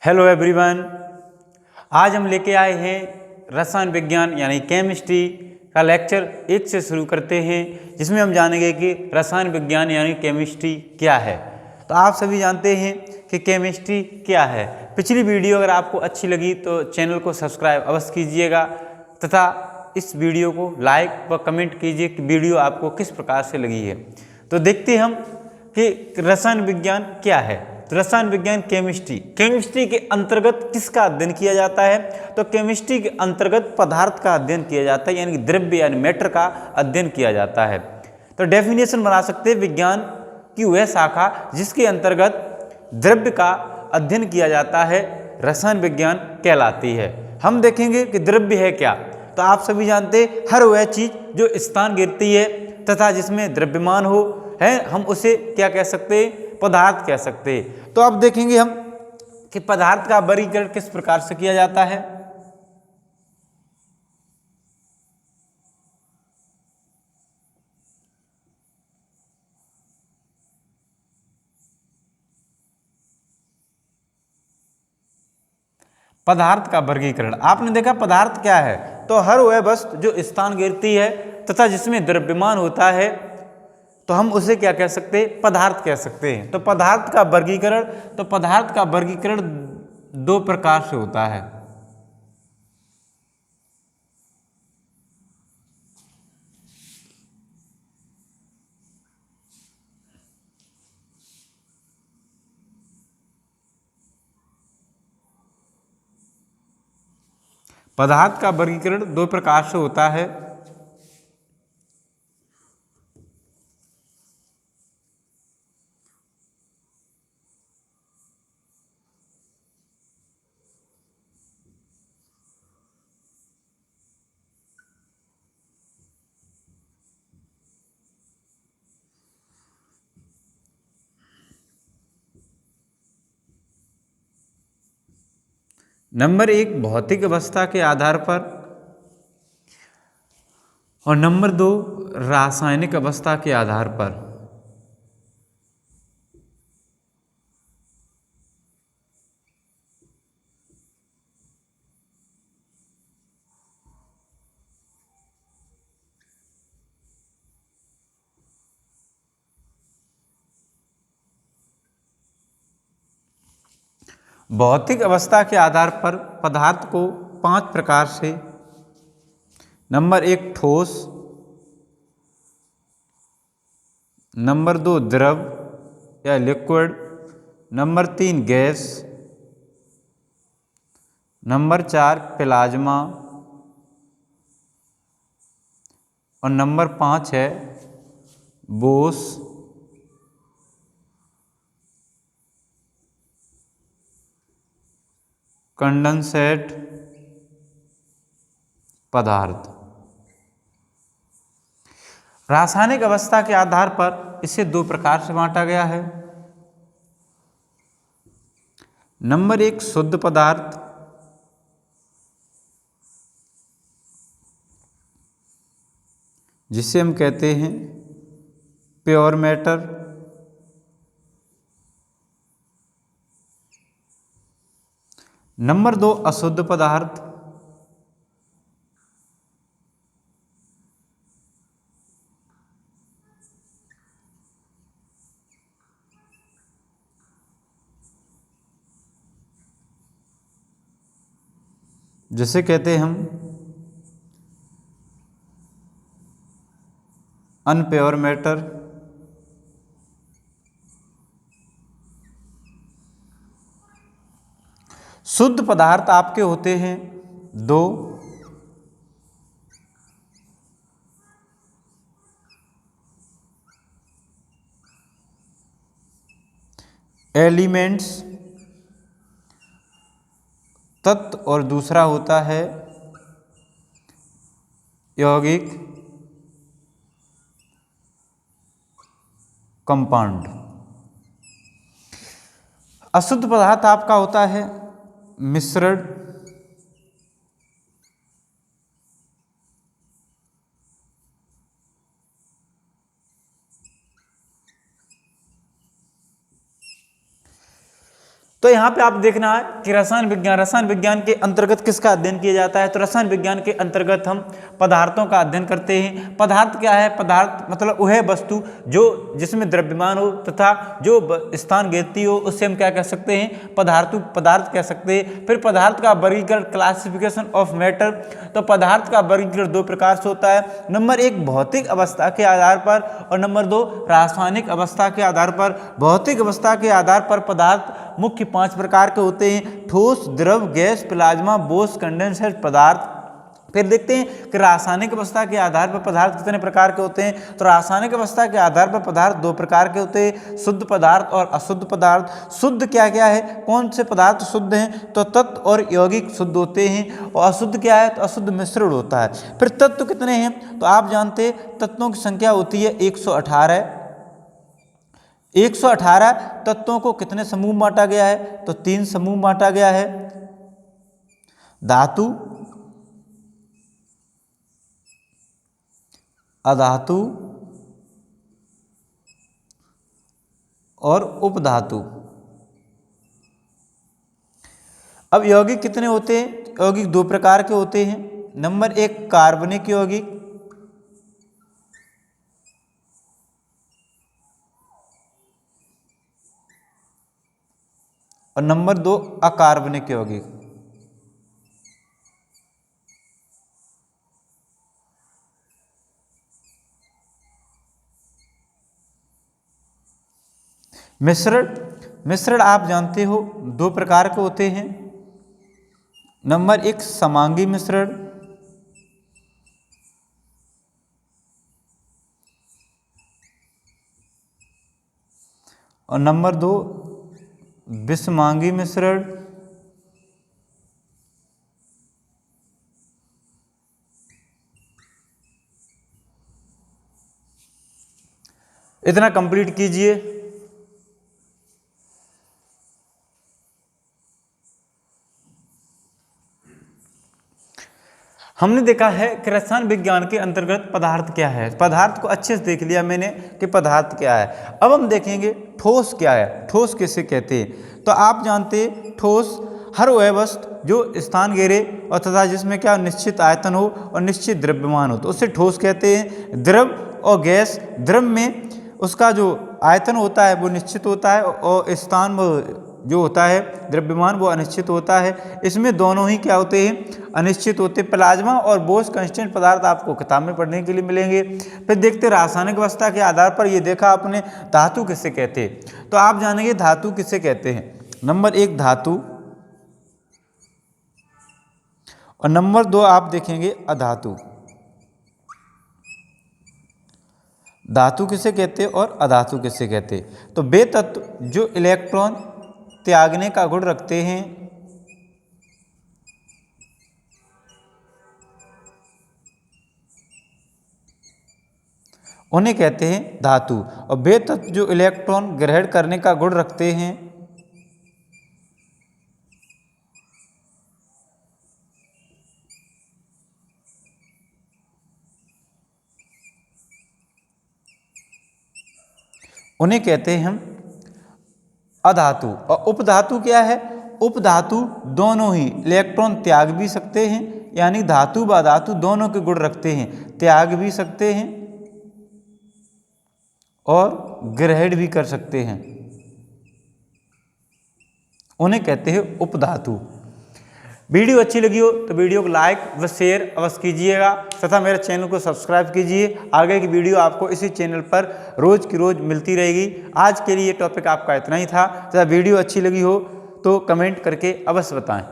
Hello everyone. आज हम लेके आए हैं रसायन विज्ञान यानी केमिस्ट्री का लेक्चर 1 से शुरू करते हैं, जिसमें हम जानेंगे कि रसायन विज्ञान यानी केमिस्ट्री क्या है। तो आप सभी जानते हैं कि केमिस्ट्री क्या है। पिछली वीडियो अगर आपको अच्छी लगी तो चैनल को सब्सक्राइब अवश्य कीजिएगा तथा इस वीडियो को लाइक व कमेंट कीजिए कि वीडियो आपको किस प्रकार से लगी है। तो देखते हैं हम कि रसायन विज्ञान क्या है। तो रसायन विज्ञान केमिस्ट्री के अंतर्गत किसका अध्ययन किया जाता है? तो केमिस्ट्री के अंतर्गत पदार्थ का अध्ययन किया जाता है, यानी कि द्रव्य यानी मैटर का अध्ययन किया जाता है। तो डेफिनेशन बना सकते हैं विज्ञान की वह शाखा जिसके अंतर्गत द्रव्य का अध्ययन किया जाता है रसायन विज्ञान कहलाती है। हम देखेंगे कि द्रव्य है क्या। तो आप सभी जानते हैं हर वह चीज जो स्थान गिरती है तथा जिसमें द्रव्यमान हो है, हम उसे क्या कह सकते हैं? पदार्थ कह सकते हैं। तो अब देखेंगे हम कि पदार्थ का वर्गीकरण किस प्रकार से किया जाता है। पदार्थ का वर्गीकरण आपने देखा पदार्थ क्या है, तो हर वह वस्तु जो स्थान घेरती है तथा जिसमें द्रव्यमान होता है तो हम उसे क्या कह सकते हैं? पदार्थ कह सकते हैं। तो पदार्थ का वर्गीकरण दो प्रकार से होता है। पदार्थ का वर्गीकरण दो प्रकार से होता है। नंबर 1 भौतिक अवस्था के आधार पर और नंबर 2 रासायनिक अवस्था के आधार पर। भौतिक अवस्था के आधार पर पदार्थ को 5 प्रकार से, नंबर 1 ठोस, नंबर 2 द्रव या liquid, number 3 gas, number 4 plasma और नंबर 5 है बोस। कंडेंसेट पदार्थ। रासायनिक अवस्था के आधार पर इसे दो प्रकार से बांटा गया है। नंबर 1 शुद्ध पदार्थ, जिसे हम कहते हैं प्योर मैटर। नंबर 2 अशुद्ध पदार्थ, जिसे कहते हैं हम अनप्योर मैटर। शुद्ध पदार्थ आपके होते हैं 2, एलिमेंट्स तत्व और दूसरा होता है यौगिक कंपाउंड। अशुद्ध पदार्थ आपका होता है मिश्रण, तो यहाँ पे आप देखना है कि रसायन विज्ञान के अंतर्गत किसका अध्ययन किया जाता है। तो रसायन विज्ञान के अंतर्गत हम पदार्थों का अध्ययन करते हैं। पदार्थ क्या है? पदार्थ मतलब वह वस्तु जो जिसमें द्रव्यमान हो तथा जो स्थान घेरती हो, उससे हम क्या कह सकते हैं? पदार्थ कह सकते हैं। फिर पदार्थ का वर्गीकरण, क्लासिफिकेशन ऑफ मैटर। तो पदार्थ का वर्गीकरण दो प्रकार से होता है। नंबर एक, भौतिक अवस्था के आधार पर, और नंबर दो, रासायनिक अवस्था के आधार पर। भौतिक अवस्था के आधार पर पदार्थ मुख्य 5 प्रकार के होते हैं: ठोस, द्रव, गैस, प्लाज्मा, बोस, कंडेंसर पदार्थ। फिर देखते हैं कि रासायनिक अवस्था के आधार पर पदार्थ कितने प्रकार के होते हैं। तो रासायनिक अवस्था के आधार पर पदार्थ 2 प्रकार के होते हैं: शुद्ध पदार्थ और अशुद्ध पदार्थ। शुद्ध क्या क्या है? कौन से पदार्थ शुद्ध हैं? तो तत्व और यौगिक शुद्ध होते हैं। और अशुद्ध क्या है? तो अशुद्ध मिश्रण होता है। फिर तत्व कितने हैं? तो आप जानते हैं तत्वों की संख्या होती है 118। 118 तत्वों को कितने समूह में बांटा गया है? तो 3 समूह में बांटा गया है: धातु, अधातु और उपधातु। अब यौगिक कितने होते हैं? यौगिक 2 प्रकार के होते हैं। नंबर 1, कार्बनिक यौगिक, और नंबर 2, अकार्बनिक यौगिक। मिश्रण आप जानते हो 2 प्रकार के होते हैं। नंबर 1, समांगी मिश्रण, और नंबर 2, विषमांगी मिश्रण। इतना कंप्लीट कीजिए। हमने देखा है कि रसायन विज्ञान के अंतर्गत पदार्थ क्या है। पदार्थ को अच्छे से देख लिया मैंने कि पदार्थ क्या है। अब हम देखेंगे ठोस क्या है। ठोस किसे कहते हैं? तो आप जानते हैं ठोस हर वह वस्तु जो स्थान घेरे और तथा जिसमें क्या निश्चित आयतन हो और निश्चित द्रव्यमान हो, तो उसे ठोस कहते हैं। द्रव और गैस, द्रव में उसका जो आयतन होता है वो निश्चित होता है और स्थान जो होता है द्रव्यमान वो अनिश्चित होता है। इसमें दोनों ही क्या होते हैं? अनिश्चित होते हैं। प्लाज्मा और बोस कांस्टेंट पदार्थ आपको किताब में पढ़ने के लिए मिलेंगे। फिर देखते रासायनिक अवस्था के आधार पर, ये देखा आपने धातु किसे कहते हैं। तो आप जानेंगे धातु किसे कहते हैं। नंबर 1, धातु, और नंबर 2 आप देखेंगे अधातु। धातु किसे कहते हैं और अधातु किसे कहते हैं? तो वे तत्व जो इलेक्ट्रॉन त्यागने का गुण रखते हैं, उन्हें कहते हैं धातु। और वे तत्व जो इलेक्ट्रॉन ग्रहण करने का गुण रखते हैं, उन्हें कहते हैं हम अधातु। और उपधातु क्या है? उपधातु दोनों ही इलेक्ट्रॉन त्याग भी सकते हैं, यानी धातु व धातु दोनों के गुण रखते हैं, त्याग भी सकते हैं और ग्रहण भी कर सकते हैं, उन्हें कहते हैं उपधातु। वीडियो अच्छी लगी हो तो वीडियो को लाइक व शेयर अवश्य कीजिएगा तथा मेरे चैनल को सब्सक्राइब कीजिए। आगे की वीडियो आपको इसी चैनल पर रोज़ की रोज़ मिलती रहेगी। आज के लिए टॉपिक आपका इतना ही था। तथा वीडियो अच्छी लगी हो तो कमेंट करके अवश्य बताएं।